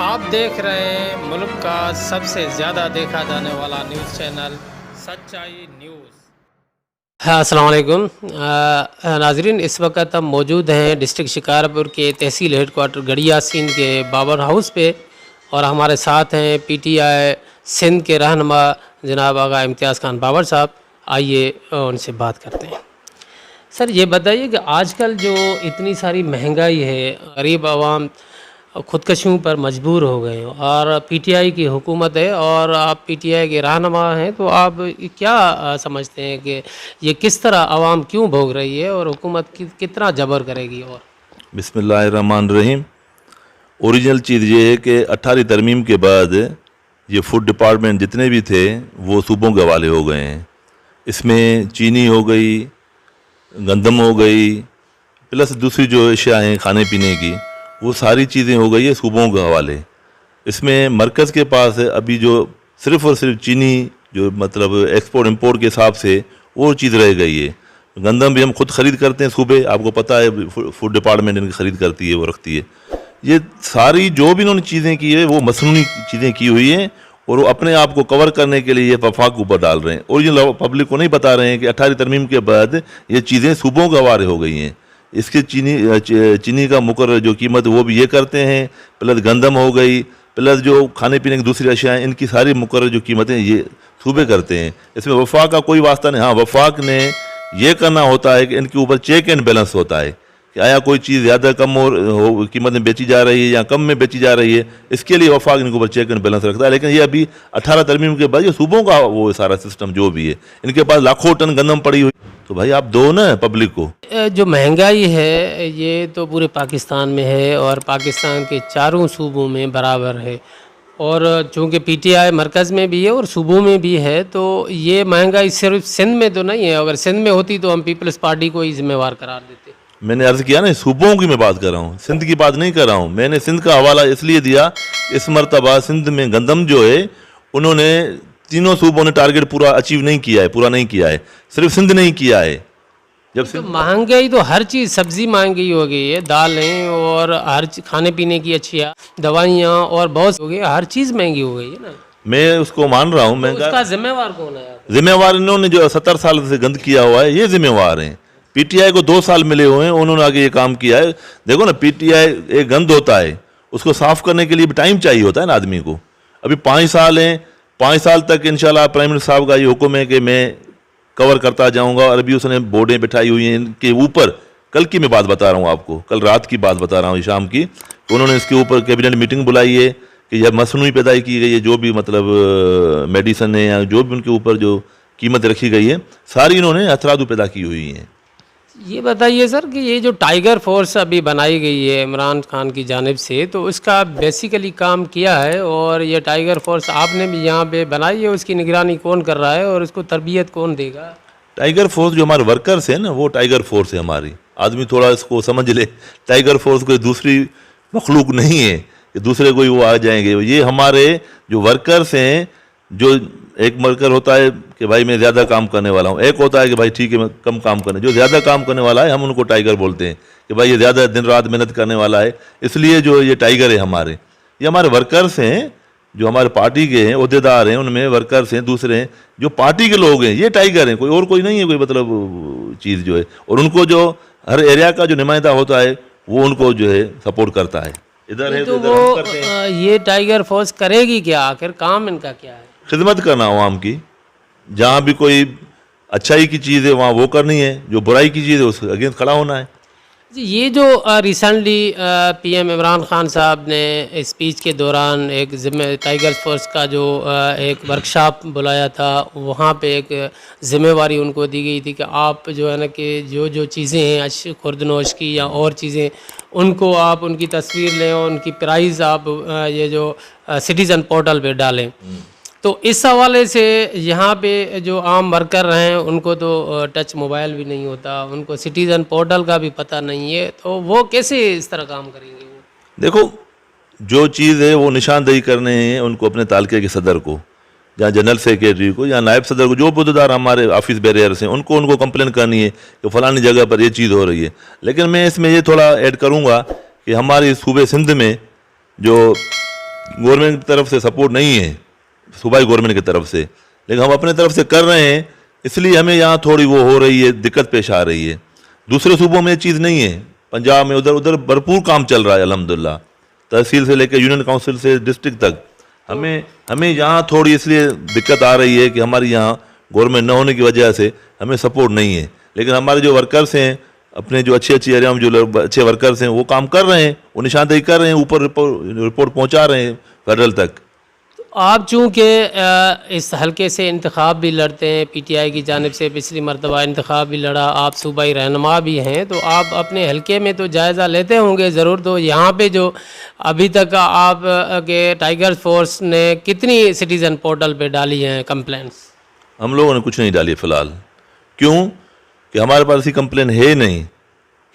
آپ دیکھ رہے ہیں ملک کا سب سے زیادہ دیکھا جانے والا نیوز چینل سچائی نیوز۔ السلام علیکم ناظرین، اس وقت ہم موجود ہیں ڈسٹرکٹ شکارپور کے تحصیل ہیڈ کوارٹر گڑھی یاسین کے بابر ہاؤس پہ، اور ہمارے ساتھ ہیں پی ٹی آئی سندھ کے رہنما جناب آغا امتیاز خان بابر صاحب۔ آئیے ان سے بات کرتے ہیں۔ سر یہ بتائیے کہ آج کل جو اتنی ساری مہنگائی ہے، غریب عوام خودکشیوں پر مجبور ہو گئے ہیں، اور پی ٹی آئی کی حکومت ہے اور آپ پی ٹی آئی کے رہنما ہیں، تو آپ کیا سمجھتے ہیں کہ یہ کس طرح عوام کیوں بھوگ رہی ہے اور حکومت کتنا جبر کرے گی؟ اور بسم اللہ الرحمن الرحیم۔ اوریجنل چیز یہ ہے کہ 18 ترمیم کے بعد یہ فوڈ ڈپارٹمنٹ جتنے بھی تھے وہ صوبوں کے حوالے ہو گئے ہیں۔ اس میں چینی ہو گئی، گندم ہو گئی، پلس دوسری جو اشیاء ہیں کھانے پینے کی، وہ ساری چیزیں ہو گئی ہے صوبوں کے حوالے۔ اس میں مرکز کے پاس ابھی جو صرف اور صرف چینی جو مطلب ایکسپورٹ امپورٹ کے حساب سے وہ چیز رہ گئی ہے۔ گندم بھی ہم خود خرید کرتے ہیں صوبے، آپ کو پتہ ہے فوڈ ڈپارٹمنٹ ان کی خرید کرتی ہے، وہ رکھتی ہے۔ یہ ساری جو بھی انہوں نے چیزیں کی ہے وہ مصنوعی چیزیں کی ہوئی ہیں، اور وہ اپنے آپ کو کور کرنے کے لیے یہ وفاق کے اوپر ڈال رہے ہیں۔ اوریجنل پبلک کو نہیں بتا رہے ہیں کہ 18 ترمیم کے بعد یہ چیزیں صوبوں کے حوالے ہو گئی ہیں۔ اس کے چینی کا مقرر جو قیمت وہ بھی یہ کرتے ہیں، پلس گندم ہو گئی، پلس جو کھانے پینے کی دوسری اشیاء ہیں، ان کی ساری مقرر جو قیمتیں یہ صوبے کرتے ہیں۔ اس میں وفاق کا کوئی واسطہ نہیں۔ ہاں، وفاق نے یہ کرنا ہوتا ہے کہ ان کے اوپر چیک اینڈ بیلنس ہوتا ہے کہ آیا کوئی چیز زیادہ کم ہو قیمت میں بیچی جا رہی ہے یا کم میں بیچی جا رہی ہے، اس کے لیے وفاق ان کے اوپر چیک اینڈ بیلنس رکھتا ہے۔ لیکن یہ ابھی 18 ترمیم کے بعد یہ صوبوں کا وہ سارا سسٹم جو بھی ہے، ان کے پاس لاکھوں ٹن گندم پڑی ہوئی، تو بھائی آپ دو نا پبلک کو۔ جو مہنگائی ہے یہ تو پورے پاکستان میں ہے اور پاکستان کے چاروں صوبوں میں برابر ہے، اور چونکہ پی ٹی آئی مرکز میں بھی ہے اور صوبوں میں بھی ہے، تو یہ مہنگائی صرف سندھ میں تو نہیں ہے۔ اگر سندھ میں ہوتی تو ہم پیپلز پارٹی کو ہی ذمہ وار قرار دیتے۔ میں نے عرض کیا نا، صوبوں کی میں بات کر رہا ہوں، سندھ کی بات نہیں کر رہا ہوں۔ میں نے سندھ کا حوالہ اس لیے دیا، اس مرتبہ سندھ میں گندم جو ہے انہوں نے تینوں صوبوں نے ٹارگٹ پورا اچیو نہیں کیا ہے، پورا نہیں کیا ہے، صرف سندھ نہیں کیا ہے۔ جب تو مہنگائی تو ہر چیز، سبزی مہنگی ہو گئی ہے، دالیں اور ہر کھانے پینے کی اشیاء، دوائیاں اور بہت ہو گئی، ہر چیز مہنگی ہو گئی ہے نا۔ میں اس کو مان رہا ہوں، اس کا ذمہ وار کون ہے؟ ذمہ وار انہوں نے جو 70 سال سے گند کیا ہوا ہے، یہ ذمہ وار ہیں۔ پی ٹی آئی کو 2 سال ملے ہوئے ہیں، انہوں نے آگے یہ کام کیا ہے۔ دیکھو نا، پی ٹی آئی ایک گند ہوتا ہے، اس کو صاف کرنے کے لیے بھی ٹائم چاہیے ہوتا ہے نا آدمی کو۔ ابھی 5 سال ہیں، 5 سال تک انشاءاللہ پرائم منسٹر صاحب کا یہ حکم ہے کہ میں کور کرتا جاؤں گا، اور ابھی اس نے بورڈیں بٹھائی ہوئی ہیں ان کے اوپر۔ کل کی میں بات بتا رہا ہوں آپ کو، کل رات کی بات بتا رہا ہوں، شام کی، تو انہوں نے اس کے اوپر کیبنٹ میٹنگ بلائی ہے کہ یہ مصنوعی پیدائی کی گئی ہے، جو بھی مطلب میڈیسن ہے یا جو بھی ان کے اوپر جو قیمت رکھی گئی ہے، ساری انہوں نے اثرات پیدا کی ہوئی ہیں۔ یہ بتائیے سر کہ یہ جو ٹائیگر فورس ابھی بنائی گئی ہے عمران خان کی جانب سے، تو اس کا بیسیکلی کام کیا ہے؟ اور یہ ٹائیگر فورس آپ نے بھی یہاں پہ بنائی ہے، اس کی نگرانی کون کر رہا ہے اور اس کو تربیت کون دے گا؟ ٹائیگر فورس جو ہمارے ورکرز ہیں نا، وہ ٹائیگر فورس ہے ہماری۔ آدمی تھوڑا اس کو سمجھ لے، ٹائیگر فورس کوئی دوسری مخلوق نہیں ہے کہ دوسرے کوئی وہ آ جائیں گے۔ یہ ہمارے جو ورکرز ہیں، جو ایک ورکر ہوتا ہے کہ بھائی میں زیادہ کام کرنے والا ہوں، ایک ہوتا ہے کہ بھائی ٹھیک ہے میں کم کام کرنے، جو زیادہ کام کرنے والا ہے ہم ان کو ٹائیگر بولتے ہیں کہ بھائی یہ زیادہ دن رات محنت کرنے والا ہے، اس لیے جو یہ ٹائیگر ہے ہمارے۔ یہ ہمارے ورکرز ہیں جو ہمارے پارٹی کے ہیں، عہدیدار ہیں، ان میں ورکرز ہیں، دوسرے ہیں جو پارٹی کے لوگ ہیں، یہ ٹائیگر ہیں، کوئی اور کوئی نہیں ہے کوئی مطلب چیز جو ہے۔ اور ان کو جو ہر ایریا کا جو نمائندہ ہوتا ہے وہ ان کو جو ہے سپورٹ کرتا ہے۔ ادھر ہے تو ادھر ہم کرتے ہیں۔ وہ یہ ٹائیگر فورس کرے گی کیا؟ آخر کام ان کا کیا ہے؟ خدمت کرنا عوام کی، جہاں بھی کوئی اچھائی کی چیز ہے وہاں وہ کرنی ہے، جو برائی کی چیز ہے اس کے اگینسٹ کھڑا ہونا ہے۔ جی، یہ جو recently P M Imran Khan صاحب نے اسپیچ کے دوران ایک ٹائیگر فورس کا جو ایک ورکشاپ بلایا تھا، وہاں پہ ایک ذمہ واری ان کو دی گئی تھی کہ آپ جو ہے نا کہ جو چیزیں ہیں خوردنوش کی یا اور چیزیں، ان کو آپ ان کی تصویر لیں اور ان کی پرائز آپ یہ جو سٹیزن پورٹل پہ ڈالیں۔ تو اس حوالے سے یہاں پہ جو عام ورکر ہیں ان کو تو ٹچ موبائل بھی نہیں ہوتا، ان کو سٹیزن پورٹل کا بھی پتہ نہیں ہے، تو وہ کیسے اس طرح کام کریں گے؟ دیکھو، جو چیز ہے وہ نشاندہی کرنے ہیں ان کو اپنے تعلقے کے صدر کو، یا جنرل سیکریٹری کو، یا نائب صدر کو، جو عہدیدار ہمارے آفس بیریئرس ہیں ان کو کمپلین کرنی ہے کہ فلانی جگہ پر یہ چیز ہو رہی ہے۔ لیکن میں اس میں یہ تھوڑا ایڈ کروں گا کہ ہماری صوبے سندھ میں جو گورنمنٹ کی طرف سے سپورٹ نہیں ہے, صوبائی گورنمنٹ کی طرف سے, لیکن ہم اپنے طرف سے کر رہے ہیں, اس لیے ہمیں یہاں تھوڑی وہ ہو رہی ہے, دقت پیش آ رہی ہے. دوسرے صوبوں میں یہ چیز نہیں ہے, پنجاب میں ادھر بھرپور کام چل رہا ہے الحمدللہ, تحصیل سے لے کے یونین کونسل سے ڈسٹرکٹ تک. ہمیں یہاں تھوڑی اس لیے دقت آ رہی ہے کہ ہماری یہاں گورنمنٹ نہ ہونے کی وجہ سے ہمیں سپورٹ نہیں ہے, لیکن ہمارے جو ورکرز ہیں, اپنے جو اچھے ایریا میں جو اچھے ورکرز ہیں وہ کام کر رہے ہیں, وہ نشاندہی کر رہے ہیں, اوپر رپورٹ پہنچا رہے ہیں فیڈرل تک. آپ چونکہ اس حلقے سے انتخاب بھی لڑتے ہیں, پی ٹی آئی کی جانب سے پچھلی مرتبہ انتخاب بھی لڑا, آپ صوبائی رہنما بھی ہیں, تو آپ اپنے حلقے میں تو جائزہ لیتے ہوں گے ضرور. تو یہاں پہ جو ابھی تک آپ کے ٹائیگر فورس نے کتنی سٹیزن پورٹل پہ ڈالی ہیں کمپلینٹس؟ ہم لوگوں نے کچھ نہیں ڈالی فی الحال. کیوں کہ ہمارے پاس ایسی کمپلین ہے نہیں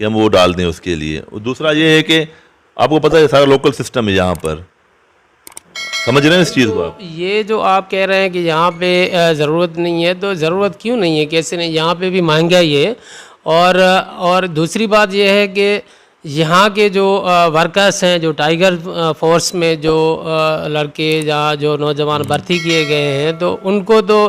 کہ ہم وہ ڈال دیں اس کے لیے. اور دوسرا یہ ہے کہ آپ کو پتہ ہے سارا لوکل سسٹم ہے یہاں پر, سمجھ رہے ہیں اس چیز کو آپ؟ یہ جو آپ کہہ رہے ہیں کہ یہاں پہ ضرورت نہیں ہے, تو ضرورت کیوں نہیں ہے, کیسے نہیں؟ یہاں پہ بھی مہنگائی ہے, اور دوسری بات یہ ہے کہ یہاں کے جو ورکرس ہیں, جو ٹائیگر فورس میں جو لڑکے یا جو نوجوان بھرتی کیے گئے ہیں, تو ان کو تو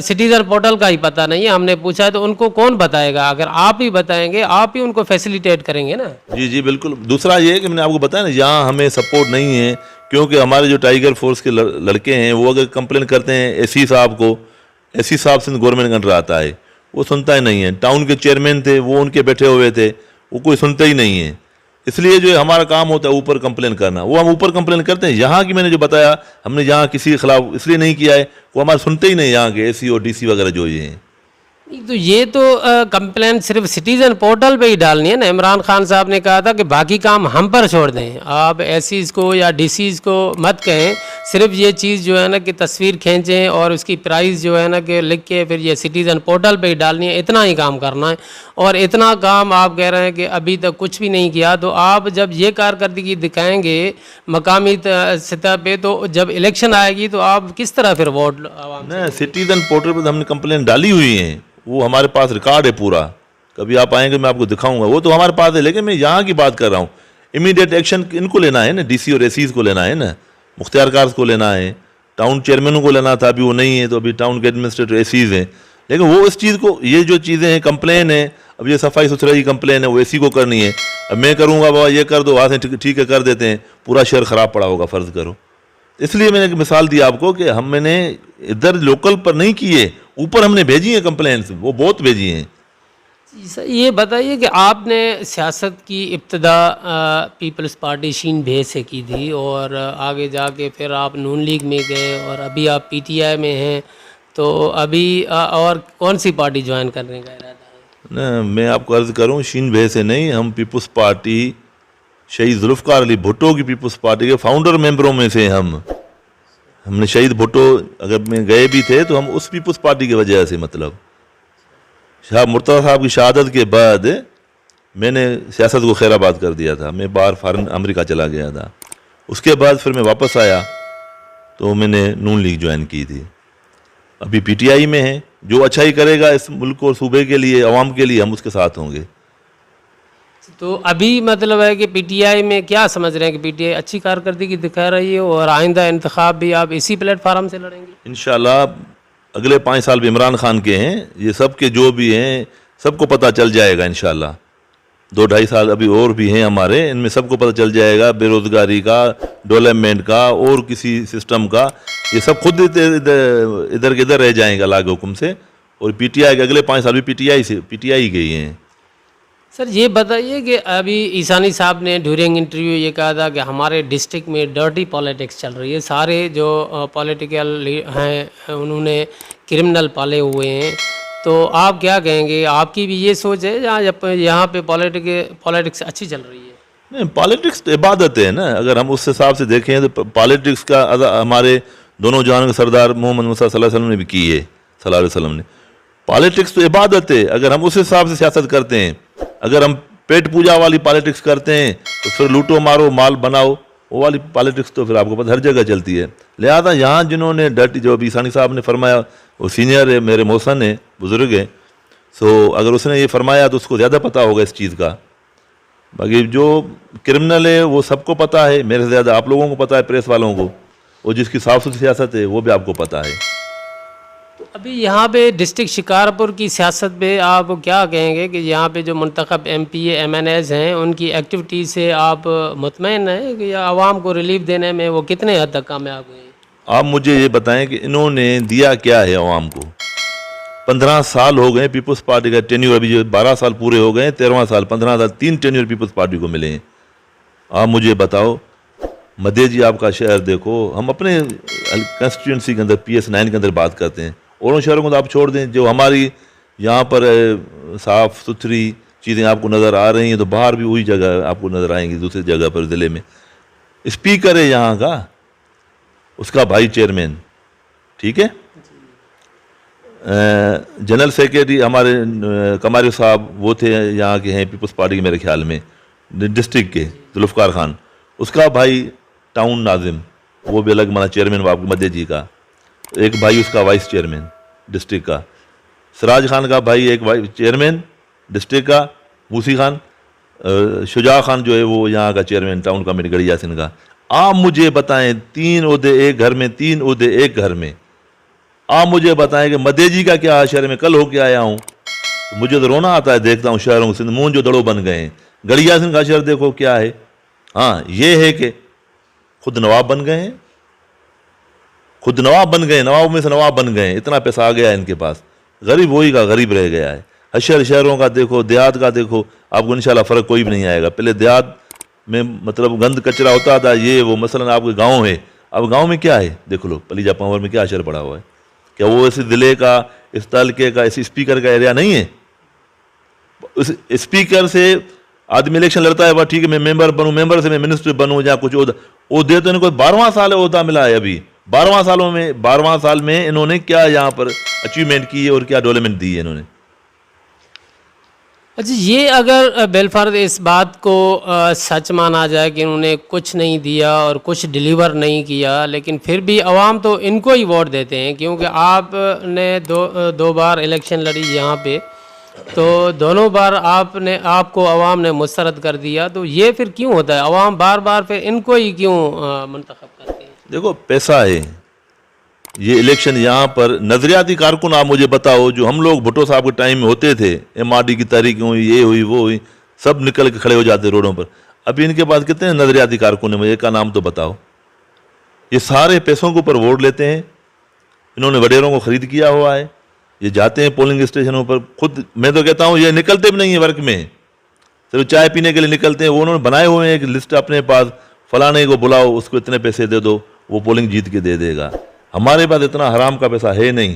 سٹیزن پورٹل کا ہی پتہ نہیں ہے. ہم نے پوچھا ہے تو ان کو کون بتائے گا؟ اگر آپ ہی بتائیں گے, آپ ہی ان کو فیسیلیٹیٹ کریں گے نا. جی بالکل. دوسرا یہ ہے کہ میں نے آپ کو بتایا نا, یہاں ہمیں سپورٹ نہیں ہے, کیونکہ ہمارے جو ٹائیگر فورس کے لڑکے ہیں وہ اگر کمپلین کرتے ہیں اے سی صاحب کو, اے سی صاحب سے گورنمنٹ کا انڈر آتا ہے, وہ سنتا ہی نہیں ہے. ٹاؤن کے چیئرمین تھے, وہ ان کے بیٹھے ہوئے تھے, وہ کوئی سنتا ہی نہیں ہے. اس لیے جو ہمارا کام ہوتا ہے اوپر کمپلین کرنا, وہ ہم اوپر کمپلین کرتے ہیں. یہاں کی میں نے جو بتایا, ہم نے یہاں کسی کے خلاف اس لیے نہیں کیا ہے, وہ ہمارے سنتے ہی نہیں یہاں کے اے سی اور ڈی سی وغیرہ جو یہ ہیں. تو یہ تو کمپلین صرف سٹیزن پورٹل پہ ہی ڈالنی ہے نا. عمران خان صاحب نے کہا تھا کہ باقی کام ہم پر چھوڑ دیں, آپ ایس سیز کو یا ڈی سیز کو مت کہیں, صرف یہ چیز جو ہے نا کہ تصویر کھینچیں اور اس کی پرائز جو ہے نا کہ لکھ کے پھر یہ سٹیزن پورٹل پہ ہی ڈالنی ہے, اتنا ہی کام کرنا ہے. اور اتنا کام آپ کہہ رہے ہیں کہ ابھی تک کچھ بھی نہیں کیا, تو آپ جب یہ کارکردگی دکھائیں گے مقامی سطح پہ, تو جب الیکشن آئے گی تو آپ کس طرح پھر ووٹ عوام سے؟ سٹیزن پورٹل پہ ہم نے کمپلین ڈالی ہوئی ہیں, وہ ہمارے پاس ریکارڈ ہے پورا. کبھی آپ آئیں گے میں آپ کو دکھاؤں گا, وہ تو ہمارے پاس ہے, لیکن میں یہاں کی بات کر رہا ہوں. امیڈیٹ ایکشن ان کو لینا ہے نا, ڈی سی اور اے سیز کو لینا ہے نا, مختار کارز کو لینا ہے, ٹاؤن چیئرمینوں کو لینا تھا, ابھی وہ نہیں ہے, تو ابھی ٹاؤن کے ایڈمنسٹریٹر اے سیز ہیں. لیکن وہ اس چیز کو, یہ جو چیزیں ہیں کمپلین ہے, اب یہ صفائی ستھرائی کی کمپلین ہے, وہ اے سی کو کرنی ہے. اب میں کروں گا بابا یہ کر دو, وہاں سے ٹھیک ہے کر دیتے ہیں, پورا شہر خراب پڑا ہوگا فرض کرو. اس لیے میں نے ایک مثال دی آپ کو کہ ہم نے ادھر لوکل پر نہیں کیے, اوپر ہم نے بھیجی ہیں کمپلینس, وہ بہت بھیجی ہیں. یہ بتائیے کہ آپ نے سیاست کی ابتدا پیپلز پارٹی شین بھے سے کی تھی, اور آگے جا کے پھر آپ نون لیگ میں گئے, اور ابھی آپ پی ٹی آئی میں ہیں, تو ابھی اور کون سی پارٹی جوائن کرنے کا ارادہ ہے؟ نہ, میں آپ کو عرض کروں, شین بھے سے نہیں, ہم پیپلز پارٹی شہید ذوالفقار علی بھٹو کی پیپلز پارٹی کے فاؤنڈر ممبروں میں سے ہم نے شہید بھٹو اگر میں گئے بھی تھے تو ہم اس پیپلز پارٹی کی وجہ سے, مطلب شاہ مرتضیٰ صاحب کی شہادت کے بعد میں نے سیاست کو خیر آباد کر دیا تھا, میں باہر فارن امریکہ چلا گیا تھا. اس کے بعد پھر میں واپس آیا تو میں نے نون لیگ جوائن کی تھی. ابھی پی ٹی آئی میں ہیں, جو اچھائی کرے گا اس ملک اور صوبے کے لیے, عوام کے لیے, ہم اس کے ساتھ ہوں گے. تو ابھی مطلب ہے کہ پی ٹی آئی میں کیا سمجھ رہے ہیں کہ پی ٹی آئی اچھی کارکردگی دکھا رہی ہے, اور آئندہ انتخاب بھی آپ اسی پلیٹ فارم سے لڑیں گے؟ انشاءاللہ اگلے 5 سال بھی عمران خان کے ہیں, یہ سب کے جو بھی ہیں سب کو پتہ چل جائے گا انشاءاللہ. 2-2.5 سال ابھی اور بھی ہیں ہمارے, ان میں سب کو پتہ چل جائے گا بے روزگاری کا, ڈیولپمنٹ کا, اور کسی سسٹم کا. یہ سب خود ادھر کے ادھر رہ جائیں گے اللہ کے حکم سے. اور پی ٹی آئی کے اگلے 5 سال بھی پی ٹی آئی گئی ہیں. سر یہ بتائیے کہ ابھی عیسانی صاحب نے ڈیورنگ انٹرویو یہ کہا تھا کہ ہمارے ڈسٹرکٹ میں ڈرٹی پالیٹکس چل رہی ہے, سارے جو پولیٹیکل ہیں انہوں نے کرمنل پالے ہوئے ہیں. تو آپ کیا کہیں گے, آپ کی بھی یہ سوچ ہے یا یہاں پہ پالیٹکس اچھی چل رہی ہے؟ نہیں, پالیٹکس تو عبادت ہے نا. اگر ہم اس حساب سے دیکھیں تو پالیٹکس کا ہمارے دونوں جہانوں کے سردار محمد مصطفیٰ صلی اللہ علیہ وسلم نے بھی کی ہے, صلی اللہ علیہ وسلم نے. پالیٹکس تو عبادت ہے. اگر ہم اس حساب سے سیاست کرتے ہیں, اگر ہم پیٹ پوجا والی پالیٹکس کرتے ہیں تو پھر لوٹو مارو مال بناؤ, وہ والی پالیٹکس تو پھر آپ کو پتہ ہر جگہ چلتی ہے. لہذا یہاں جنہوں نے ڈرٹی, جو ابھی عیسانی صاحب نے فرمایا, وہ سینئر ہے, میرے محسن ہے, بزرگ ہے, سو اگر اس نے یہ فرمایا تو اس کو زیادہ پتہ ہوگا اس چیز کا. باقی جو کرمنل ہے وہ سب کو پتہ ہے، میرے سے زیادہ آپ لوگوں کو پتہ ہے، پریس والوں کو، اور جس کی صاف ستھری سیاست ہے وہ بھی آپ کو پتہ ہے۔ ابھی یہاں پہ ڈسٹرکٹ شکارپور کی سیاست پہ آپ کیا کہیں گے کہ یہاں پہ جو منتخب M P A M N As ہیں ان کی ایکٹیویٹی سے آپ مطمئن ہیں کہ عوام کو ریلیف دینے میں وہ کتنے حد تک کامیاب ہوئے ہیں؟ آپ مجھے یہ بتائیں کہ انہوں نے دیا کیا ہے عوام کو؟ 15 سال ہو گئے پیپلز پارٹی کا ٹینیور، ابھی جو 12 سال پورے ہو گئے، 13واں سال 15 سال 3 ٹینیور پیپلز پارٹی کو ملے ہیں۔ آپ مجھے بتاؤ، مدھیہ جی آپ کا شہر دیکھو، ہم اپنے کنسٹیٹوئنسی کے اندر پی ایس 9 کے اندر بات کرتے ہیں، اوروں شہروں کو تو آپ چھوڑ دیں، جو ہماری یہاں پر صاف ستھری چیزیں آپ کو نظر آ رہی ہیں تو باہر بھی وہی جگہ آپ کو نظر آئیں گی دوسری جگہ پر ضلع میں۔ اسپیکر ہے یہاں کا، اس کا بھائی چیئرمین، ٹھیک ہے، جنرل سیکریٹری ہمارے کماری صاحب وہ تھے یہاں کے ہیں پیپلز پارٹی کے، میرے خیال میں ڈسٹرکٹ کے، ذوالفقار خان، اس کا بھائی ٹاؤن ناظم، وہ بھی الگ چیئرمین آپ مدھیہ جی کا، ایک بھائی اس کا وائس چیئرمین ڈسٹرکٹ کا، سراج خان کا بھائی ایک وائس چیئرمین ڈسٹرکٹ کا، موسی خان، شجاع خان جو ہے وہ یہاں کا چیئرمین ٹاؤن کمیٹی گڑھی یاسین کا۔ آپ مجھے بتائیں 3 عہدے ایک گھر میں، 3 عہدے ایک گھر میں، آپ مجھے بتائیں کہ مدھیہ جی کا کیا شہر میں کل ہو کے آیا ہوں، مجھے تو رونا آتا ہے دیکھتا ہوں شہروں کو، سندھ مون جو دڑوں بن گئے ہیں، گڑھی یاسین کا شہر دیکھو کیا ہے۔ ہاں یہ ہے کہ خود نواب بن گئے ہیں، خود نواب بن گئے، نواب میں سے نواب بن گئے ہیں، اتنا پیسہ آ گیا ہے ان کے پاس، غریب وہی کا غریب رہ گیا ہے۔ شہروں کا دیکھو، دیہات کا دیکھو، آپ کو انشاءاللہ فرق کوئی بھی نہیں آئے گا۔ پہلے دیہات میں مطلب گند کچرا ہوتا تھا، یہ وہ، مثلا آپ کے گاؤں ہے، اب گاؤں میں کیا ہے دیکھ لو، پلیجا پاور میں کیا اشر پڑا ہوا ہے، کیا وہ اس ضلع کا، اس تعلقے کا، اس اسپیکر کا ایریا نہیں ہے؟ اس اسپیکر سے آدمی الیکشن لڑتا ہے، ٹھیک ہے میں ممبر بنوں، ممبر سے میں منسٹر بنوں یا کچھ عہدے، تو ان کو 12واں سال عہدہ ملا ہے ابھی، 12واں سال میں انہوں نے کیا یہاں پر اچیومنٹ کی ہے اور کیا ڈیولپمنٹ دی ہے انہوں نے؟ اچھا، یہ اگر بالفرض اس بات کو سچ مانا جائے کہ انہوں نے کچھ نہیں دیا اور کچھ ڈیلیور نہیں کیا، لیکن پھر بھی عوام تو ان کو ہی ووٹ دیتے ہیں، کیونکہ آپ نے دو بار الیکشن لڑی یہاں پہ، تو دونوں بار آپ کو عوام نے مسترد کر دیا، تو یہ پھر کیوں ہوتا ہے؟ عوام بار بار پھر ان کو ہی کیوں منتخب کرتے ہیں؟ دیکھو پیسہ ہے، یہ الیکشن یہاں پر نظریاتی کارکن آپ مجھے بتاؤ، جو ہم لوگ بھٹو صاحب کے ٹائم میں ہوتے تھے، ایم آر ڈی کی تحریک ہوئی، یہ ہوئی وہ ہوئی، سب نکل کے کھڑے ہو جاتے روڈوں پر، ابھی ان کے پاس کتنے نظریاتی کارکن ہیں؟ مجھے کا نام تو بتاؤ۔ یہ سارے پیسوں کے اوپر ووٹ لیتے ہیں، انہوں نے وڈیروں کو خرید کیا ہوا ہے، یہ جاتے ہیں پولنگ اسٹیشنوں پر، خود میں تو کہتا ہوں یہ نکلتے بھی نہیں ہیں ورک میں، صرف چائے پینے کے لیے نکلتے ہیں، وہ انہوں نے بنائے ہوئے ہیں ایک لسٹ اپنے پاس، فلانے کو بلاؤ، اس کو اتنے پیسے دے دو، وہ پولنگ جیت کے دے دے گا۔ ہمارے پاس اتنا حرام کا پیسہ ہے نہیں،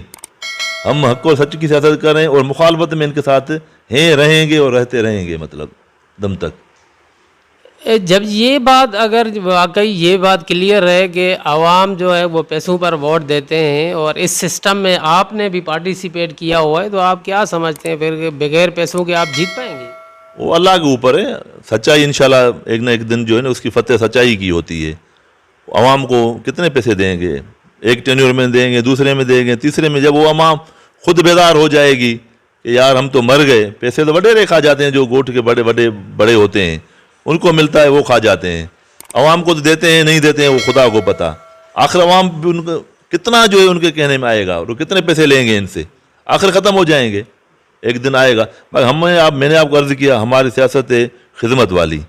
ہم حق و سچ کی سیاست کر رہے ہیں اور مخالفت میں ان کے ساتھ ہیں، رہیں گے اور رہتے رہیں گے مطلب دم تک۔ جب یہ بات، اگر واقعی یہ بات کلیئر ہے کہ عوام جو ہے وہ پیسوں پر ووٹ دیتے ہیں اور اس سسٹم میں آپ نے بھی پارٹیسپیٹ کیا ہوا ہے، تو آپ کیا سمجھتے ہیں پھر کہ بغیر پیسوں کے آپ جیت پائیں گے؟ وہ اللہ کے اوپر ہے، سچائی انشاءاللہ ایک نہ ایک دن جو ہے نا اس کی فتح سچائی کی ہوتی ہے۔ عوام کو کتنے پیسے دیں گے؟ ایک ٹینیور میں دیں گے، دوسرے میں دیں گے، تیسرے میں، جب وہ عوام خود بیدار ہو جائے گی کہ یار ہم تو مر گئے، پیسے تو وڈیرے کھا جاتے ہیں، جو گوٹ کے بڑے ہوتے ہیں ان کو ملتا ہے وہ کھا جاتے ہیں، عوام کو تو دیتے ہیں نہیں دیتے ہیں وہ خدا کو پتہ، آخر عوام بھی ان کو کتنا جو ہے ان کے کہنے میں آئے گا اور کتنے پیسے لیں گے ان سے، آخر ختم ہو جائیں گے، ایک دن آئے گا۔ میں نے آپ کو عرض کیا ہماری سیاست ہے خدمت والی،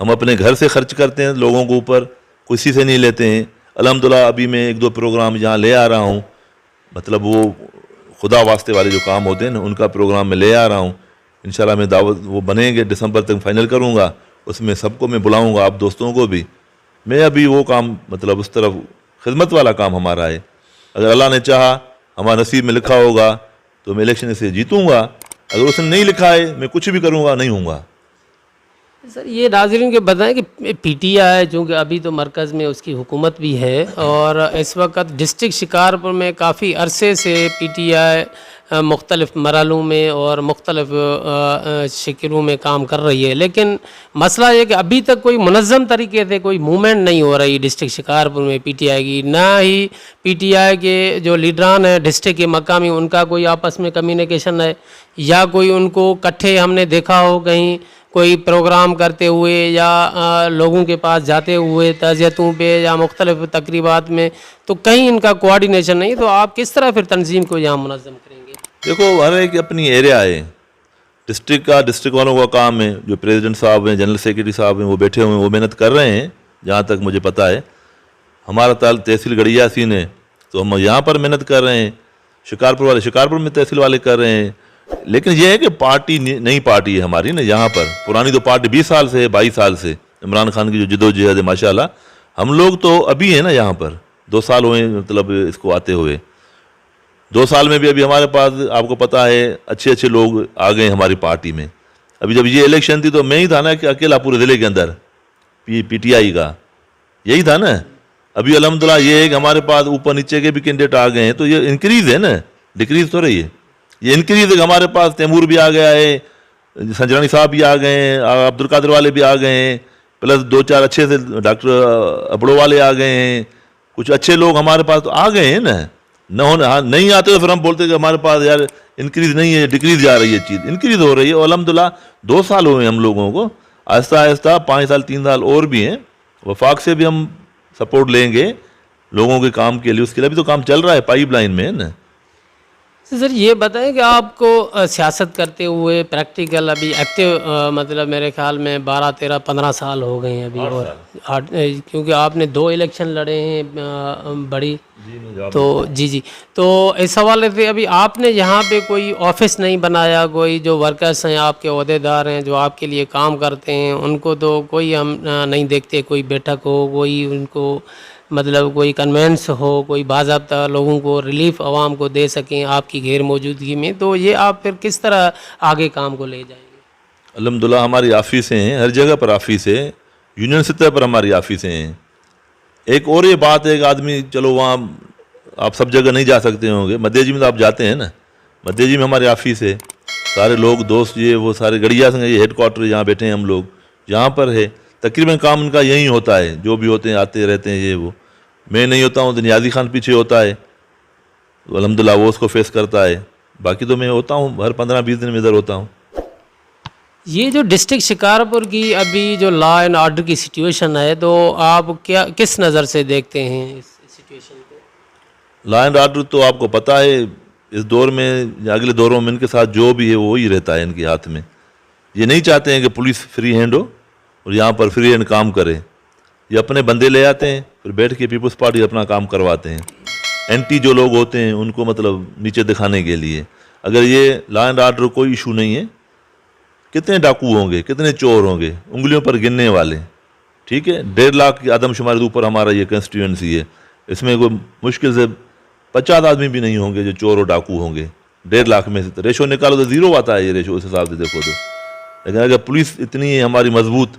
ہم اپنے گھر سے خرچ کرتے ہیں لوگوں کے اوپر، کسی سے نہیں لیتے ہیں۔ الحمدللہ ابھی میں 1-2 پروگرام یہاں لے آ رہا ہوں، مطلب وہ خدا واسطے والے جو کام ہوتے ہیں نا ان کا پروگرام میں لے آ رہا ہوں، انشاءاللہ میں دعوت وہ بنیں گے، دسمبر تک فائنل کروں گا، اس میں سب کو میں بلاؤں گا، آپ دوستوں کو بھی۔ میں ابھی وہ کام مطلب اس طرف خدمت والا کام ہمارا ہے، اگر اللہ نے چاہا ہمارا نصیب میں لکھا ہوگا تو میں الیکشن سے جیتوں گا، اگر اس نے نہیں لکھا ہے میں کچھ بھی کروں گا نہیں ہوں گا۔ سر یہ ناظرین کے بتائیں کہ پی ٹی آئی چونکہ ابھی تو مرکز میں اس کی حکومت بھی ہے اور اس وقت ڈسٹرکٹ شکارپور میں کافی عرصے سے پی ٹی آئی مختلف مرحلوں میں اور مختلف شکلوں میں کام کر رہی ہے، لیکن مسئلہ یہ کہ ابھی تک کوئی منظم طریقے سے کوئی موومنٹ نہیں ہو رہی ڈسٹرکٹ شکارپور میں پی ٹی آئی کی، نہ ہی پی ٹی آئی کے جو لیڈران ہیں ڈسٹرکٹ کے مقامی ان کا کوئی آپس میں کمیونیکیشن ہے، یا کوئی ان کو کٹھے ہم نے دیکھا ہو کہیں کوئی پروگرام کرتے ہوئے یا لوگوں کے پاس جاتے ہوئے تعزیتوں پہ یا مختلف تقریبات میں، تو کہیں ان کا کوآرڈینیشن نہیں، تو آپ کس طرح پھر تنظیم کو یہاں منظم کریں گے؟ دیکھو ہر ایک اپنی ایریا ہے، ڈسٹرکٹ والوں کا کام ہے، جو پریزیڈنٹ صاحب ہیں، جنرل سیکرٹری صاحب ہیں، وہ بیٹھے ہوئے ہیں، وہ محنت کر رہے ہیں جہاں تک مجھے پتہ ہے۔ ہمارا تحصیل گڑیا سین ہے تو ہم یہاں پر محنت کر رہے ہیں، شکارپور میں تحصیل والے کر رہے ہیں، لیکن یہ ہے کہ پارٹی نئی پارٹی ہے ہماری نا یہاں پر، پرانی تو پارٹی 20 سال سے ہے، 22 سال سے عمران خان کی جو جدوجہد ہے ماشاءاللہ، ہم لوگ تو ابھی ہیں نا یہاں پر 2 سال ہوئے مطلب اس کو آتے ہوئے، 2 سال میں بھی ابھی ہمارے پاس آپ کو پتہ ہے اچھے لوگ آ گئے ہماری پارٹی میں۔ ابھی جب یہ الیکشن تھی تو میں ہی تھا نا کہ اکیلا پورے ضلع کے اندر پی ٹی آئی کا، یہی تھا نا۔ ابھی الحمدللہ یہ ہے کہ ہمارے پاس اوپر نیچے کے بھی کینڈیڈیٹ آ گئے ہیں، تو یہ انکریز ہے نا، ڈکریز تو رہی ہے، یہ انکریز ہے کہ ہمارے پاس تیمور بھی آ گیا ہے، سنجرانی صاحب بھی آ گئے ہیں، عبد القادر والے بھی آ گئے ہیں، پلس 2-4 اچھے سے ڈاکٹر ابڑو والے آ گئے ہیں، کچھ اچھے لوگ ہمارے پاس تو آ گئے ہیں نا۔ نہیں آتے تو پھر ہم بولتے کہ ہمارے پاس یار انکریز نہیں ہے، ڈکریز جا رہی ہے، چیز انکریز ہو رہی ہے، اور الحمدللہ 2 سال ہوئے ہیں ہم لوگوں کو، آہستہ آہستہ 5 سال 3 سال اور بھی ہیں، وفاق سے بھی ہم سپورٹ لیں گے لوگوں کے کام کے لیے، اس کے لیے بھی تو کام چل رہا ہے، پائپ لائن میں ہے نا۔ سر یہ بتائیں کہ آپ کو سیاست کرتے ہوئے پریکٹیکل ابھی ایکٹیو مطلب میرے خیال میں 12 13 15 سال ہو گئے ہیں ابھی، اور کیونکہ آپ نے 2 الیکشن لڑے ہیں بڑی، تو جی تو اس حوالے سے ابھی آپ نے یہاں پہ کوئی آفس نہیں بنایا، کوئی جو ورکرس ہیں آپ کے عہدیدار ہیں جو آپ کے لیے کام کرتے ہیں ان کو تو کوئی ہم نہیں دیکھتے، کوئی بیٹھک ہو، کوئی ان کو مطلب کوئی کنوینس ہو، کوئی باضابطہ لوگوں کو ریلیف عوام کو دے سکیں آپ کی غیر موجودگی میں، تو یہ آپ پھر کس طرح آگے کام کو لے جائیں گے؟ الحمدللہ ہماری آفیسیں ہیں، ہر جگہ پر آفس ہے، یونین سطح پر ہماری آفیسیں ہیں۔ ایک اور یہ بات ہے کہ آدمی چلو وہاں آپ سب جگہ نہیں جا سکتے ہوں گے، مدھیہ جی میں تو آپ جاتے ہیں نا، مدھیہ جی میں ہماری آفس ہے، سارے لوگ دوست یہ وہ سارے گڑیا سے، یہ ہیڈ کوارٹر جہاں بیٹھے ہیں ہم لوگ یہاں پر ہے، تقریباً کام ان کا یہی ہوتا ہے، جو بھی ہوتے ہیں آتے رہتے ہیں یہ وہ، میں نہیں ہوتا ہوں تو نیازی خان پیچھے ہوتا ہے، الحمدللہ وہ اس کو فیس کرتا ہے، باقی تو میں ہوتا ہوں ہر 15-20 دن میں ادھر ہوتا ہوں۔ یہ جو ڈسٹرکٹ شکارپور کی ابھی جو لا اینڈ آرڈر کی سچویشن ہے، تو آپ کس نظر سے دیکھتے ہیں اس سچویشن کو؟ لا اینڈ آرڈر تو آپ کو پتہ ہے اس دور میں یا اگلے دوروں میں ان کے ساتھ جو بھی ہے وہی رہتا ہے ان کے ہاتھ میں، یہ نہیں چاہتے ہیں کہ پولیس فری ہینڈ ہو اور یہاں پر فری ہینڈ کام کرے، یہ اپنے بندے لے آتے ہیں، پھر بیٹھ کے پیپلز پارٹی اپنا کام کرواتے ہیں، اینٹی جو لوگ ہوتے ہیں ان کو مطلب نیچے دکھانے کے لیے۔ اگر یہ لا اینڈ آرڈر کوئی ایشو نہیں ہے، کتنے ڈاکو ہوں گے، کتنے چور ہوں گے، انگلیوں پر گننے والے، ٹھیک ہے، 1.5 لاکھ کی آدم شماری اوپر ہمارا یہ کنسٹیٹوئنسی ہے، اس میں کوئی مشکل سے 50 آدمی بھی نہیں ہوں گے جو چور اور ڈاکو ہوں گے، 1.5 لاکھ میں سے ریشو نکالو تو 0 آتا ہے یہ ریشو، اس حساب سے دیکھو تو۔ لیکن اگر پولیس اتنی ہے ہماری مضبوط،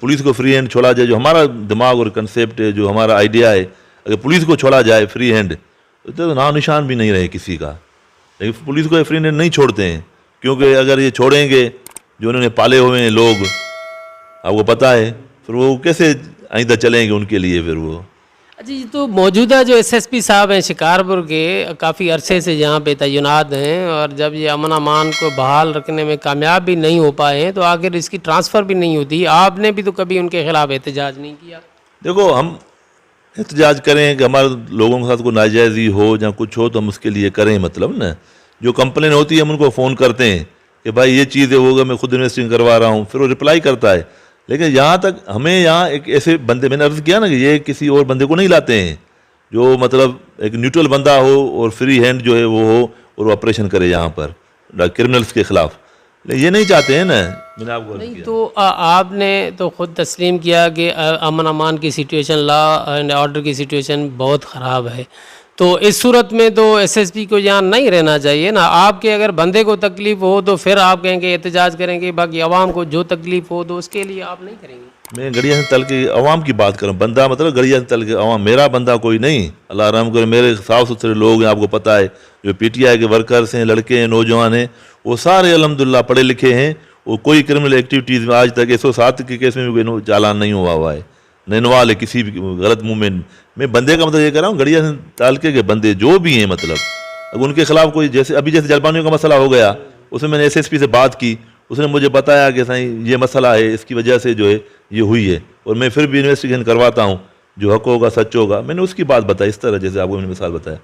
پولیس کو فری ہینڈ چھوڑا جائے، جو ہمارا دماغ اور کنسیپٹ ہے، جو ہمارا آئیڈیا ہے، اگر پولیس کو چھوڑا جائے فری ہینڈ تو نام نشان بھی نہیں رہے کسی کا، لیکن پولیس کو فری ہینڈ نہیں چھوڑتے ہیں، کیونکہ اگر یہ چھوڑیں گے جو انہوں نے پالے ہوئے ہیں لوگ، آپ کو پتہ ہے پھر وہ کیسے آئندہ چلیں گے ان کے لیے پھر وہ۔ اچھا جی، تو موجودہ جو ایس ایس پی صاحب ہیں شکارپور کے، کافی عرصے سے یہاں پہ تعینات ہیں، اور جب یہ امن امان کو بحال رکھنے میں کامیاب بھی نہیں ہو پائے ہیں تو آخر اس کی ٹرانسفر بھی نہیں ہوتی، آپ نے بھی تو کبھی ان کے خلاف احتجاج نہیں کیا؟ دیکھو ہم احتجاج کریں کہ ہمارے لوگوں کے ساتھ کوئی ناجائزی ہو یا کچھ ہو تو ہم اس کے لیے کریں، مطلب نا جو کمپلین ہوتی ہے ہم ان کو فون کرتے ہیں کہ بھائی یہ چیز ہے ہوگا، میں خود انویسٹنگ کروا رہا ہوں، پھر وہ رپلائی کرتا ہے، لیکن یہاں تک ہمیں یہاں ایک ایسے بندے، میں نے عرض کیا نا کہ یہ کسی اور بندے کو نہیں لاتے ہیں جو مطلب ایک نیوٹرل بندہ ہو اور فری ہینڈ جو ہے وہ ہو اور وہ آپریشن کرے یہاں پر کرمنلز کے خلاف، یہ نہیں چاہتے ہیں نا، میں نے آپ کو عرض نہیں کیا۔ تو آپ نے تو خود تسلیم کیا کہ امن امان کی سچویشن، لا اینڈ آرڈر کی سچویشن بہت خراب ہے، تو اس صورت میں تو ایس ایس پی کو یہاں نہیں رہنا چاہیے نا، آپ کے اگر بندے کو تکلیف ہو تو پھر آپ کہیں گے احتجاج کریں گے، باقی عوام کو جو تکلیف ہو تو اس کے لیے آپ نہیں کریں گے؟ میں گڑیا سے تل کے عوام کی بات کروں، بندہ مطلب گڑیا سے تل کے عوام، میرا بندہ کوئی نہیں، اللہ رحم کرے، میرے صاف ستھرے لوگ ہیں، آپ کو پتہ ہے، جو پی ٹی آئی کے ورکرس ہیں، لڑکے ہیں، نوجوان ہیں، وہ سارے الحمدللہ پڑھے لکھے ہیں، وہ کوئی کرمنل ایکٹیویٹیز میں آج تک 107 کے کیس میں بھی کوئی چالان نہیں ہوا ہے، نینوال ہے کسی بھی غلط موومنٹ میں، بندے کا مطلب یہ کہہ رہا ہوں گڑیا سے تعلقے کے بندے جو بھی ہیں، مطلب اگر ان کے خلاف کوئی جیسے ابھی جیسے جلپانیوں کا مسئلہ ہو گیا، اس میں نے ایس ایس پی سے بات کی، اس نے مجھے بتایا کہ سائیں یہ مسئلہ ہے, اس کی وجہ سے جو ہے یہ ہوئی ہے, اور میں پھر بھی انویسٹیگیشن کرواتا ہوں, جو حق ہوگا سچ ہوگا. میں نے اس کی بات بتائی اس طرح جیسے آپ کو میں نے مثال بتایا.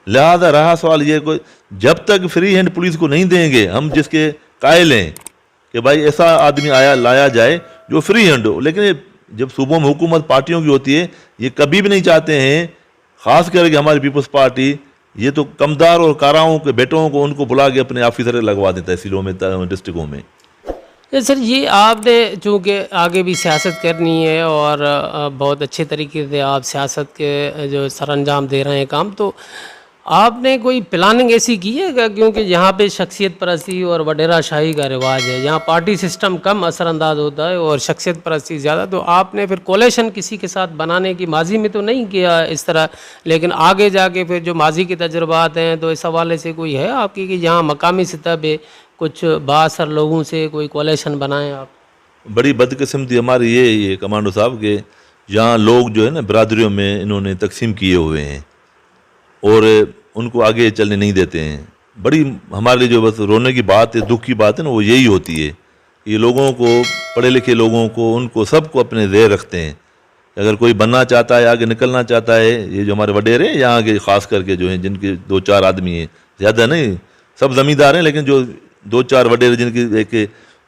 لہذا رہا سوال یہ کوئی جب تک فری ہینڈ پولیس کو نہیں دیں گے, ہم جس کے قائل ہیں کہ بھائی ایسا آدمی لایا جائے جو فری ہینڈ ہو, لیکن جب صوبوں میں حکومت پارٹیوں کی ہوتی ہے یہ کبھی بھی نہیں چاہتے ہیں, خاص کر کے ہماری پیپلز پارٹی, یہ تو کمدار اور کاراؤں کے بیٹوں کو ان کو بلا کے اپنے آفیسر لگوا دیتا ہے تحصیلوں میں, ڈسٹرکوں میں. سر یہ آپ نے چونکہ آگے بھی سیاست کرنی ہے اور بہت اچھے طریقے سے آپ سیاست کے جو سر انجام دے رہے ہیں کام, تو آپ نے کوئی پلاننگ ایسی کی ہے کہ کیونکہ یہاں پہ شخصیت پرستی اور وڈیرا شاہی کا رواج ہے, یہاں پارٹی سسٹم کم اثر انداز ہوتا ہے اور شخصیت پرستی زیادہ, تو آپ نے پھر کولیشن کسی کے ساتھ بنانے کی ماضی میں تو نہیں کیا اس طرح, لیکن آگے جا کے پھر جو ماضی کے تجربات ہیں تو اس حوالے سے کوئی ہے آپ کی کہ یہاں مقامی سطح پہ کچھ بااثر لوگوں سے کوئی کولیشن بنائیں آپ؟ بڑی بدقسمتی ہماری یہ کمانڈو صاحب کہ جہاں لوگ جو ہے نا برادریوں میں انہوں نے تقسیم کیے ہوئے ہیں اور ان کو آگے چلنے نہیں دیتے ہیں. بڑی ہمارے لیے جو بس رونے کی بات ہے, دکھ کی بات ہے نا, وہ یہی ہوتی ہے. یہ لوگوں کو, پڑھے لکھے لوگوں کو, ان کو سب کو اپنے زیر رکھتے ہیں. اگر کوئی بننا چاہتا ہے, آگے نکلنا چاہتا ہے, یہ جو ہمارے وڈیرے یہاں کے خاص کر کے جو ہیں جن کے 2-4 آدمی ہیں, زیادہ نہیں, سب زمیندار ہیں, لیکن جو 2-4 وڈیرے جن کی ایک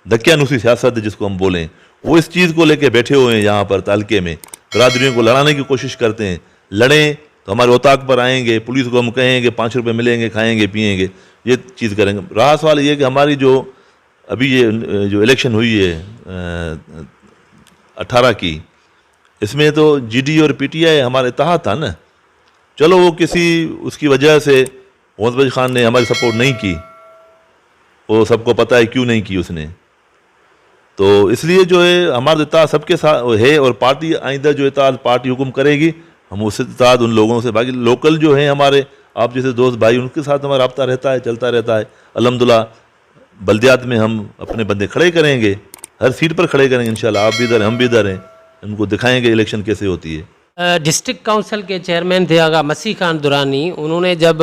دکیانوسی سیاست ہے جس کو ہم بولیں, وہ اس چیز کو لے کے بیٹھے ہوئے ہیں یہاں پر تعلقے میں, برادریوں کو لڑانے کی کوشش کرتے ہیں. لڑیں تو ہمارے اوطاق پر آئیں گے, پولیس کو ہم کہیں گے 5 روپے ملیں گے, کھائیں گے پیئیں گے, یہ چیز کریں گے. رہا سوال یہ کہ ہماری جو ابھی یہ جو الیکشن ہوئی ہے 18 کی, اس میں تو جی ڈی اور پی ٹی آئی ہمارے اتحاد تھا نا. چلو وہ کسی اس کی وجہ سے محمد بخش خان نے ہماری سپورٹ نہیں کی, وہ سب کو پتہ ہے کیوں نہیں کی اس نے. تو اس لیے جو ہے ہمارا اتحاد سب کے ساتھ ہے, اور پارٹی آئندہ جو اتحاد پارٹی حکم کرے گی, ہم اس اتحاد ان لوگوں سے, باقی لوکل جو ہیں ہمارے آپ جیسے دوست بھائی, ان کے ساتھ ہمارا رابطہ رہتا ہے, چلتا رہتا ہے. الحمدللہ بلدیات میں ہم اپنے بندے کھڑے کریں گے, ہر سیٹ پر کھڑے کریں گے انشاءاللہ. آپ بھی ادھر ہیں, ہم بھی ادھر ہیں, ان کو دکھائیں گے الیکشن کیسے ہوتی ہے. ڈسٹرکٹ کونسل کے چیئرمین تھے آغا مسیح خان درانی, انہوں نے جب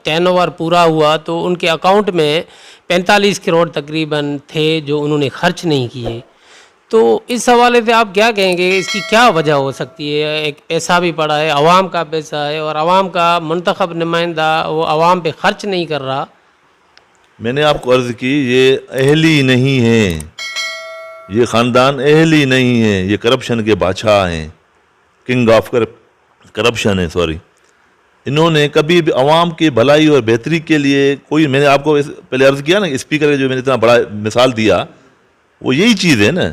ٹین اوور پورا ہوا تو ان کے اکاؤنٹ میں 45 کروڑ تقریباً تھے جو انہوں نے خرچ نہیں کیے. تو اس حوالے سے آپ کیا کہیں گے, اس کی کیا وجہ ہو سکتی ہے؟ ایک پیسہ بھی پڑا ہے, عوام کا پیسہ ہے, اور عوام کا منتخب نمائندہ وہ عوام پہ خرچ نہیں کر رہا. میں نے آپ کو عرض کی, یہ اہلی نہیں ہیں, یہ خاندان اہلی نہیں ہے, یہ کرپشن کے بادشاہ ہیں, کنگ آف کرپشن ہے, سوری. انہوں نے کبھی بھی عوام کی بھلائی اور بہتری کے لیے کوئی, میں نے آپ کو پہلے عرض کیا نا, اسپیکر جو میں نے اتنا بڑا مثال دیا, وہ یہی چیز ہے نا.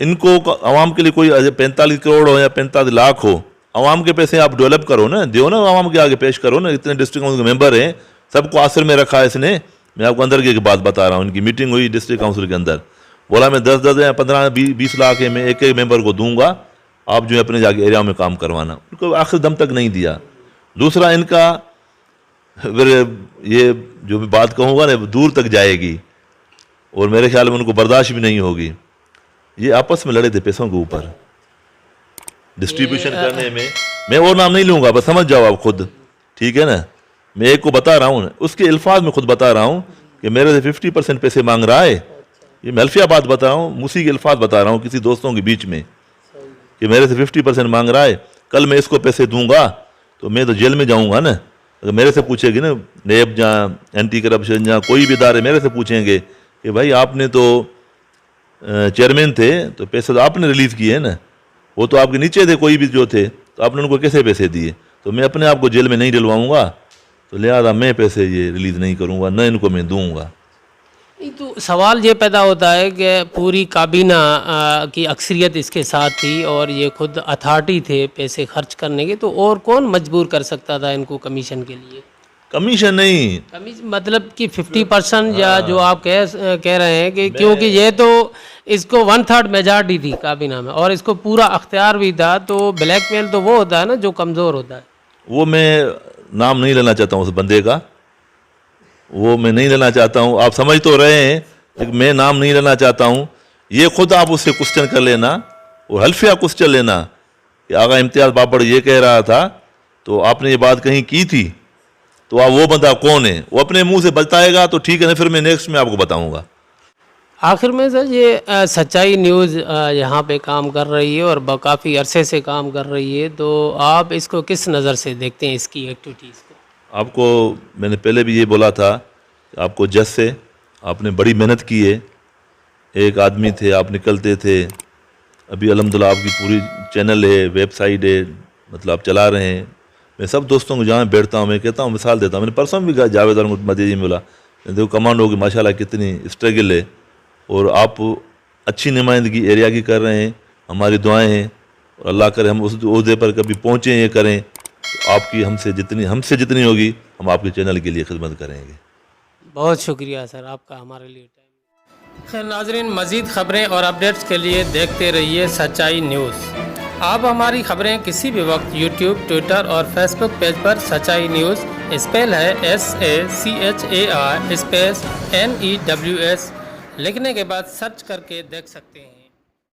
ان کو عوام کے لیے کوئی 45 کروڑ ہو یا 45 لاکھ ہو, عوام کے پیسے آپ ڈیولپ کرو نا, دیو نا عوام کے آگے پیش کرو نا. اتنے ڈسٹرکٹ کاؤنسل کے ممبر ہیں, سب کو آسر میں رکھا ہے اس نے. میں آپ کو اندر کی بات بتا رہا ہوں, ان کی میٹنگ ہوئی ڈسٹرکٹ کاؤنسل کے اندر, بولا میں 10 یا 15 20 لاکھ میں ایک ممبر کو دوں گا, آپ جو ہے اپنے جا کے ایریا میں کام کروانا. ان کو آخر دم تک نہیں دیا. دوسرا ان کا یہ جو بھی بات کہوں گا نا دور تک جائے گی, اور میرے خیال میں ان کو برداشت بھی نہیں ہوگی. یہ آپس میں لڑے تھے پیسوں کے اوپر ڈسٹریبیوشن کرنے میں. میں اور نام نہیں لوں گا, بس سمجھ جاؤ آپ خود, ٹھیک ہے نا. میں ایک کو بتا رہا ہوں, اس کے الفاظ میں خود بتا رہا ہوں کہ میرے سے 50% پیسے مانگ رہا ہے. یہ میں الفیہ بات بتا رہا ہوں, موسی کے الفاظ بتا رہا ہوں کسی دوستوں کے بیچ میں, کہ میرے سے 50% مانگ رہا ہے. کل میں اس کو پیسے دوں گا تو میں تو جیل میں جاؤں گا نا. اگر میرے سے پوچھے گی نا نیب جہاں اینٹی کرپشن جہاں کوئی بھی ادارے میرے سے پوچھیں گے کہ بھائی آپ نے تو چیئرمین تھے تو پیسے تو آپ نے ریلیز کیے ہیں نا, وہ تو آپ کے نیچے تھے کوئی بھی جو تھے, تو آپ نے ان کو کیسے پیسے دیے؟ تو میں اپنے آپ کو جیل میں نہیں ڈلواؤں گا, تو لہٰذا میں پیسے یہ ریلیز نہیں کروں گا, نہ ان کو میں دوں گا. تو سوال یہ پیدا ہوتا ہے کہ پوری کابینہ کی اکثریت اس کے ساتھ تھی اور یہ خود اتھارٹی تھے پیسے خرچ کرنے کے, تو اور کون مجبور کر سکتا تھا ان کو کمیشن کے لیے؟ کمیشن نہیں, مطلب کہ 50% یا جو آپ کہہ رہے ہیں کہ کیونکہ یہ تو اس کو 1/3 میجارٹی تھی کابینہ میں اور اس کو پورا اختیار بھی تھا, تو بلیک میل تو وہ ہوتا ہے نا جو کمزور ہوتا ہے. وہ میں نام نہیں لینا چاہتا ہوں اس بندے کا, وہ میں نہیں لینا چاہتا ہوں. آپ سمجھ تو رہے ہیں لیکن میں نام نہیں لینا چاہتا ہوں. یہ خود آپ اس سے کوسچن کر لینا اور حلفیہ کوسچن لینا کہ آغا امتیاز بابڑ یہ کہہ رہا تھا, تو آپ نے یہ بات کہیں کی تھی, تو آپ وہ بندہ کون ہے وہ اپنے منہ سے بتائے گا تو ٹھیک ہے نا, پھر میں نیکسٹ میں آپ کو بتاؤں گا. آخر میں سر یہ سچائی نیوز یہاں پہ کام کر رہی ہے اور کافی عرصے سے کام کر رہی ہے، تو آپ اس کو کس نظر سے دیکھتے ہیں، اس کی ایکٹیویٹیز کو؟ آپ کو میں نے پہلے بھی یہ بولا تھا کہ آپ کو جس سے آپ نے بڑی محنت کی ہے، ایک آدمی تھے، آپ نکلتے تھے، ابھی الحمدللہ آپ کی پوری چینل ہے، ویب سائٹ ہے، مطلب آپ چلا رہے ہیں. میں سب دوستوں کو جہاں بیٹھتا ہوں میں کہتا ہوں، مثال دیتا ہوں. میں نے پرسوں بھی کہا جاوید مدی جی بولا، دیکھو کمانڈو کی ماشاءاللہ کتنی اسٹرگل ہے، اور آپ اچھی نمائندگی ایریا کی کر رہے ہیں. ہماری دعائیں ہیں اور اللہ کرے ہم اس عہدے پر کبھی پہنچیں، یہ کریں تو آپ کی ہم سے جتنی ہوگی ہم آپ کے چینل کے لیے خدمت کریں گے. بہت شکریہ سر آپ کا ہمارے لیے ٹائم. خیر ناظرین، مزید خبریں اور اپڈیٹس کے لیے دیکھتے رہیے سچائی نیوز. آپ ہماری خبریں کسی بھی وقت یوٹیوب، ٹویٹر اور فیس بک پیج پر سچائی نیوز اسپیل ہے SACHAI اسپیس NEWS لکھنے کے بعد سرچ کر کے دیکھ سکتے ہیں.